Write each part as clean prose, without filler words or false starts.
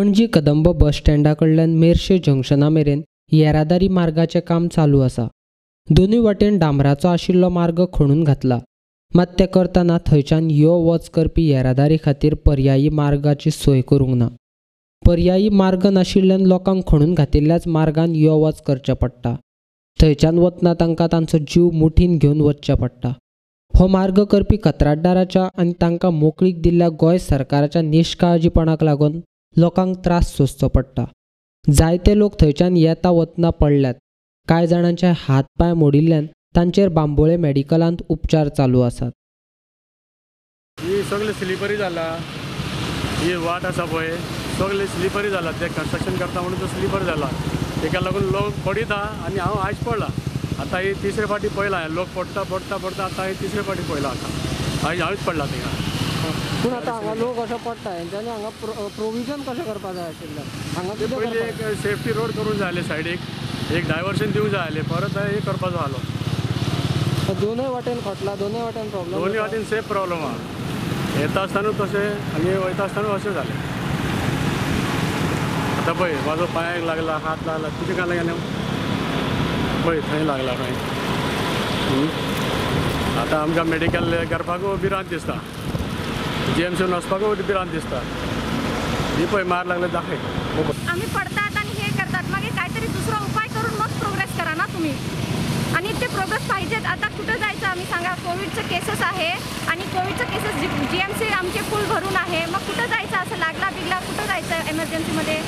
पणजी कदंब बस स्टँडा कडल्यान मेर्शे जंक्शना मेरेन येरादारी मार्गाचें काम चालू आसा. दोनूय वाटेन डांबराचो आशिल्लो मार्ग खणून घातला. मात तें करतना थंयच्यान यो वच करपी येरादारी खातीर पर्यायी मार्गाची सोय करूंक ना. पर्यायी मार्ग नाशिल्ल्यान लोकांक खणून घातिल्ल्याच मार्गान यो वच करचें पडटा. थंयच्यान वतना तांकां तांचो जीव मुठीन घेवन वचचें पडटा. हो मार्ग करपी कंत्राटदाराच्या आनी तांकां मोकळीक दिल्ल्या गोंय सरकाराच्या निश्काळजीपणाक लागून लोकांक त्रास सोंसचो पडटा. जायते लोक थंयच्यान येता वतना पडल्यात. कांय जाणांचे हात पांय मोडिल्ल्यान तांचेर बांबोळे मेडिकलांत उपचार चालू आसात. ही सगळें स्लिपरी जाला. ही वाट आसा पळय सगळें स्लिपरी जाला. ते कन्स्ट्रक्शन करता म्हणून तो स्लिपर जाला. ताका लागून लोक पडिता आनी हांव आयज पडला. आतां ही तिसरे फावटी पयला. लोक पडटा पडटा पडटा आतां ही तिसरे फावटी पयला. आतां आयज हांवेंच पडला थिंगा. पूण आतां हांगा लोक अशें पडटा हेंच्यांनी हांगा प्रोविजन कशें करपाक जाय आशिल्लें? हांगा कितें पयलीं एक सेफ्टी रोड करूंक जाय आसलें. सायडीक एक डायवर्शन दिवंक जाय आसलें. परत हे करपाचो आसलो. दोनूय वाटेन खटला, दोनूय वाटेन प्रॉब्लम. दोनूय वाटेन सेम प्रॉब्लम आहा. येता आसतानूच तशें आनी वयता आसतानूच अशें जालें. आतां पळय म्हाजो पांयाक लागला, हात लागला. तुजें काय लागलें? पळय थंय लागला खंय. आतां आमकां मेडिकल करपाकूय भिरांत दिसता. जीएमसीन वचपाकूय भिरांत दिसता. ही पळय मार लागले दाखय. आम्ही पडतात आणि हे करतात. मागे काहीतरी दुसरा उपाय करून मग प्रोग्रेस करा ना तुम्ही. आणि ते प्रोग्रेस पाहिजेत. आता कुठं जायचं आम्ही सांगा? कोविडचं केसेस आहे आणि कोविडचं केसेस जीएमसी आमचे फुल भरून आहे. मग कुठं जायचं? असं लागला बिगला कुठं जायचं एमर्जन्सीमध्ये?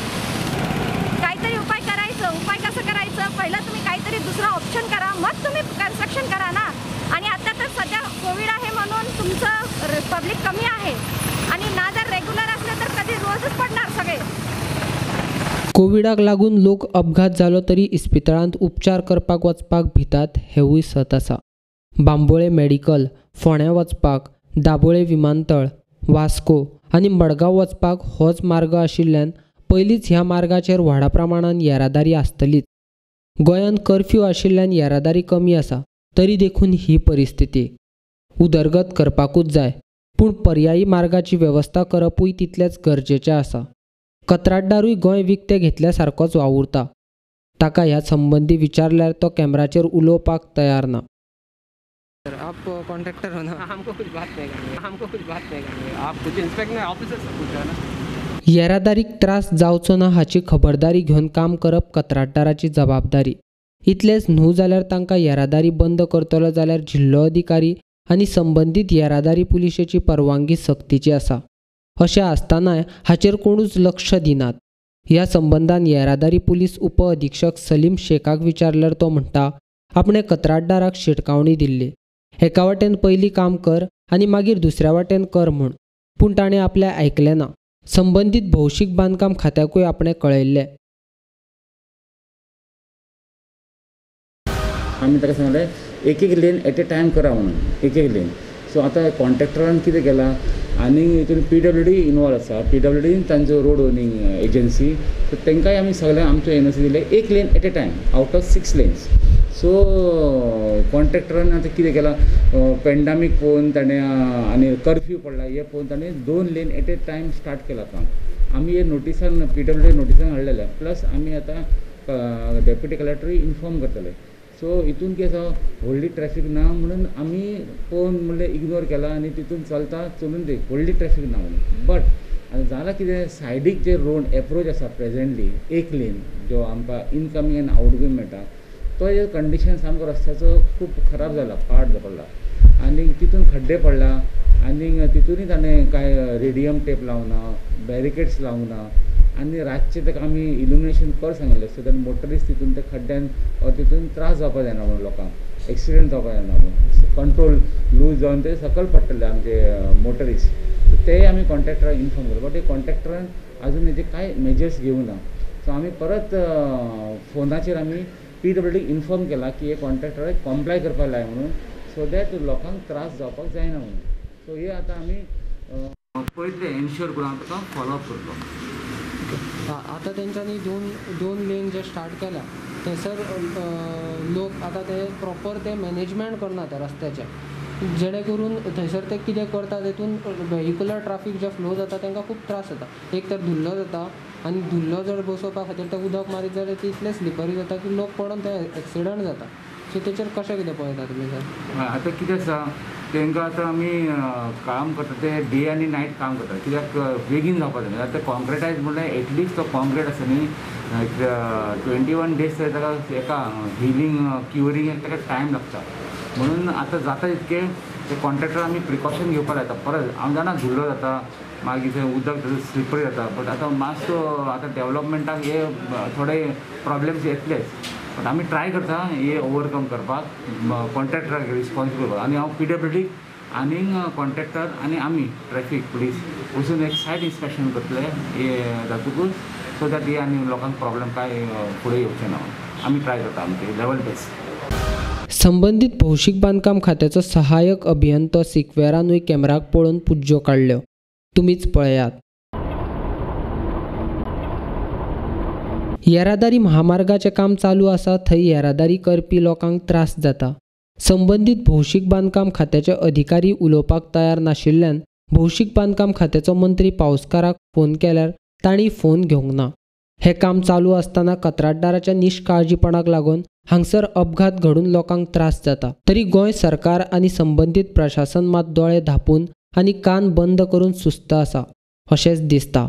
काहीतरी उपाय करायचं. उपाय कसं करायचं? पहिलं तुम्ही काहीतरी दुसरा ऑप्शन करा, मग तुम्ही कन्स्ट्रक्शन करा ना. आणि आता तर सध्या कोविड आहे म्हणून तुमचं पब्लिक कमी आहे आणि ना जर रेग्युलर असलं तर कधी रोजच पडणार सगळे. कोविडाक लागून लोक अपघात जालो तरी इस्पितळांत उपचार करपाक वचपाक भितात हेवूय सत आसा. बांबोळे मेडिकल, फोंड्या वचपाक, दाबोळे विमानतळ, वास्को आनी मडगांव वचपाक होच मार्ग आशिल्ल्यान पयलींच ह्या मार्गाचेर व्हडा प्रमाणान येरादारी आसतलीच. गोंयांत कर्फ्यू आशिल्ल्यान येरादारी कमी आसा. तरी देखून ही परिस्थिती. उदरगत करपाकूच जाय, पूण पर्यायी मार्गाची वेवस्था करपूय तितलेंच गरजेचें आसा. कंत्राटदारूय गोंय विकतें घेतल्या सारकोच वावुरता. ताका ह्या संबंदी विचारल्यार तो कॅमेराचेर उलोवपाक तयार ना. आप कॉन्ट्रैक्टर हो ना? हमको कुछ बात नहीं करनी. आप कुछ इंस्पेक्टर ऑफिसर से पूछा ना. येरादारीक त्रास जावचो ना हाची खबरदारी घेवन काम करप कंत्राटदाराची जबाबदारी. इतलेंच न्हू जाल्यार तांकां येरादारी बंद करतलो जाल्यार जिल्लो अधिकारी आनी संबंदीत येरादारी पुलिशेची परवानगी सक्तीची आसा. अशें आसतनाय हाचेर कोणूच लक्ष दिनात. ह्या संबंदान येरादारी पुलीस उप अधीक्षक सलीम शेखाक विचारल्यार तो म्हणटा आपणे कंत्राटदाराक शिटकावणी दिल्ली. एका वाटेन पयलीं काम कर आनी मागीर दुसऱ्या वाटेन कर म्हूण. पूण ताणें आपलें आयकलें ना. संबंदीत भौशीक बांदकाम खात्याकूय आपणें कळयल्लें. आमी ताका सांगलें एक एक लेन एट ए टायम करा म्हणून. एक एक लेन. सो आतां कॉन्ट्रॅक्टरान कितें केलां आनी हितून PWD इनवॉल्व आसा. PWD तांचो रोड ओनिंग एजन्सी. सो तांकांय आमी सगळ्यांक आमचो एनओसी दिले एक lane at a time out of 6 lanes. So कॉन्ट्रॅक्टरान आतां कितें केलां पॅन्डेमीक पळोवन ताणें आनी कर्फ्यू पडला हे पळोवन ताणें 2 लेन एट ए टायम स्टार्ट केलां काम. आमी हे नोटिसान PWD नोटिसान हाडलेले. प्लस आमी आतां डेप्युटी कलेक्टरूय इन्फॉर्म करतले. सो हितून कितें आसा व्हडली ट्रॅफीक ना म्हणून आमी पळोवन म्हणलें इग्नोर केला आनी तितून चलता चलून दी व्हडली ट्रॅफीक ना म्हणून. बट आतां जालां कितें सायडीक जे रोड एप्रोच आसा प्रेजेंटली एक लेन जो आमकां इनकमींग आनी आउटगोईंग मेळटा तो हे कंडिशन सामको रस्त्याचो खूब खराब जाला. पाड पडला आनी तितून खड्डे पडला आनी तितूनय ताणें कांय रेडियम टेप लावना, बॅरिकेड्स लावना आनी रातचे ताका आमी इल्युमिनेशन कर सांगिल्लें. सो दॅट मोटरिस्ट तितून त्या खड्ड्यान तितून त्रास जावपाक जायना म्हणून लोकांक एक्सिडेंट जावपाक जायना म्हणून. कंट्रोल लूज जावन ते सकयल पडटले आमचे मोटरिस्ट. सो तेय आमी कॉन्ट्रॅक्टराक इन्फॉर्म केलो. बट हे कॉन्ट्रॅक्टरान आजून हेजे कांय मेजर्स घेवंक ना. सो आमी परत फोनाचेर आमी PWD इन्फॉर्म केला की हे कॉन्ट्रॅक्टराक कॉम्प्लाय करपाक लाय म्हणून. सो दॅट लोकांक त्रास जावपाक जायना म्हणून. सो हे आतां आमी पयले एन्श्योर करून आमी ताका फॉलोअप करतलो. आतां तेंच्यांनी दोन लेन जे स्टार्ट केल्या थंयसर लोक आतां ते प्रॉपर ते मॅनेजमेंट करना त्या रस्त्याचें. जेणे करून थंयसर ते कितें करता तेतून व्हेहिकुलर ट्राफीक जे फ्लो जाता तांकां खूब त्रास जाता. एक तर धुल्लो जाता आनी धुल्लो जर बसोवपा खातीर तें उदक मारीत जाल्यार ती इतलें स्लिपरी जाता की लोक पडोन ते एक्सिडंट जाता. सो तेचेर कशें कितें पळयता तुमी सर? आतां कितें आसा तांकां आतां आमी काम करता ते डे आनी नायट काम करता कित्याक बेगीन जावपा जाय. आतां कॉन्क्रिटायज म्हणल्यार एटलिस्ट तो कॉन्क्रीट आसा न्ही 21 days ताका एका हिलींग क्युरींग ताका टायम लागता. म्हणून आतां जाता तितके ते कॉन्ट्रॅक्टर आमी प्रिकॉशन घेवपा लायता. परत हांव जाणा धुल्लो जाता मागीर थंय उदक स्लिपरी जाता. बट आतां मातसो आतां डेवलॉपमेंटाक हे थोडे प्रॉब्लेम्स येतलेच. बट आमी ट्राय करता हे ओवरकम करपाक कॉन्ट्रॅक्टराक रिस्पॉन्सिबल करपाक. आनी हांव PWD आनी कॉन्ट्रॅक्टर आनी आमी ट्रॅफीक पुलीस वचून एक सायट इन्स्पेक्शन करतले हे जातकूच सो दॅट हे आनी लोकांक प्रॉब्लेम काय फुडें येवचें ना. आमी ट्राय करता आमचे लेवल बेस्ट. संबंधित भौशीक बांदकाम खात्याचो सहाय्यक अभियंतो सिक्वेरानूय कॅमेराक पळोवन पुज्यो काडल्यो. तुमीच पळयात. येरादारी महामार्गाचें काम चालू आसा थंय येरादारी करपी लोकांक त्रास जाता. संबंधित भौशीक बांदकाम खात्याचे अधिकारी उलोवपाक तयार नाशिल्ल्यान भौशीक बांदकाम खात्याचो मंत्री पावसकाराक फोन केल्यार तांणी फोन घेवंक ना. हे काम चालू आसतना कंत्राटदाराच्या निश्काळजीपणाक लागून हांगसर अपघात घडून लोकांक त्रास जाता. तरी गोंय सरकार आनी संबंधित प्रशासन मात दोळे धांपून आनी कान बंद करून सुस्त आसा अशेंच दिसता.